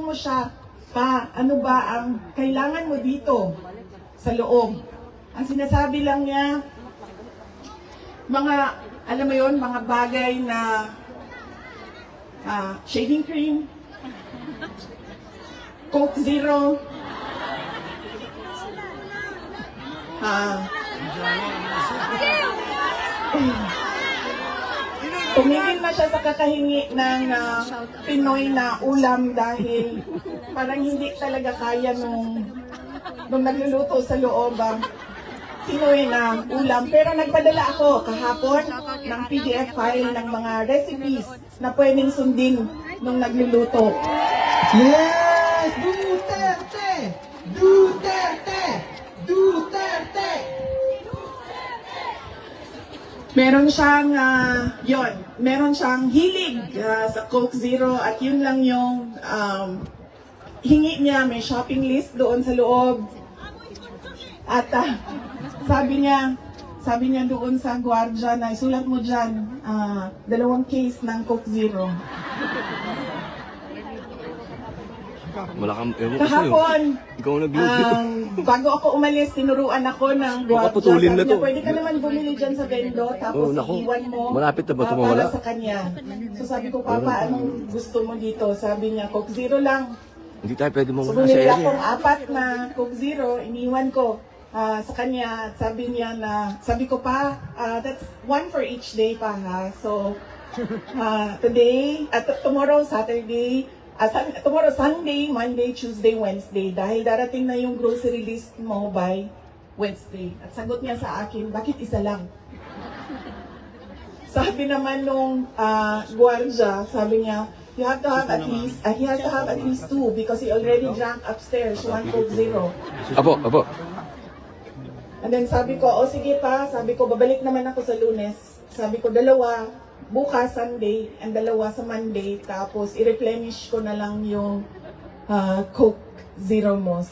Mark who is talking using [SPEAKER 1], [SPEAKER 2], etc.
[SPEAKER 1] mo siya pa, ano ba ang kailangan mo dito sa loob. Ang sinasabi lang niya, mga, alam mo yon, mga bagay na shaving cream, Coke Zero, tumingin na siya sa kakahingi ng Pinoy na ulam dahil parang hindi talaga kaya nung nagluluto sa loob ang Pinoy na ulam. Pero nagpadala ako kahapon ng PDF file ng mga recipes na pwedeng sundin nung nagluluto.
[SPEAKER 2] Yes! Duterte! Duterte! Duterte!
[SPEAKER 1] Meron siyang, meron siyang hilig sa Coke Zero at yun lang yung hingi niya. May shopping list doon sa loob. At sabi niya doon sa gwardiya na isulat mo dyan, 2 case ng Coke Zero.
[SPEAKER 3] Wala kang,
[SPEAKER 1] Kahapon,
[SPEAKER 3] ikaw ang nagluto.
[SPEAKER 1] bago ako umalis, tinuruan ako ng gwardiya.
[SPEAKER 3] Kaputulin na
[SPEAKER 1] Sabi
[SPEAKER 3] to.
[SPEAKER 1] niya, pwede ka naman bumili dyan sa vendo, tapos
[SPEAKER 3] naku.
[SPEAKER 1] iwan mo
[SPEAKER 3] Malapit na ba ito
[SPEAKER 1] para
[SPEAKER 3] mawala?
[SPEAKER 1] sa kanya. So sabi ko, Papa, anong gusto mo dito? Sabi niya, Coke Zero lang.
[SPEAKER 3] Hindi tayo pwede
[SPEAKER 1] So
[SPEAKER 3] mawala sa
[SPEAKER 1] bumili
[SPEAKER 3] area.
[SPEAKER 1] akong 4 na Coke Zero, iniwan ko sa kanya. At sabi niya na, sabi ko pa, that's 1 for each day pa ha. So today, tomorrow, Saturday, tomorrow, Sunday, Monday, Tuesday, Wednesday. Dahil darating na yung grocery list mo by Wednesday. At sagot niya sa akin, bakit isa lang? Sabi naman nung gwardiya, sabi niya, you have to have at least, he has to have at least 2 because he already drank upstairs, 1 Coke Zero.
[SPEAKER 3] Apo.
[SPEAKER 1] And then sabi ko, sige pa, sabi ko, babalik naman ako sa Lunes. Sabi ko, 2, bukas Sunday, and 2 sa Monday, tapos i-replenish ko na lang yung Coke Zero mo.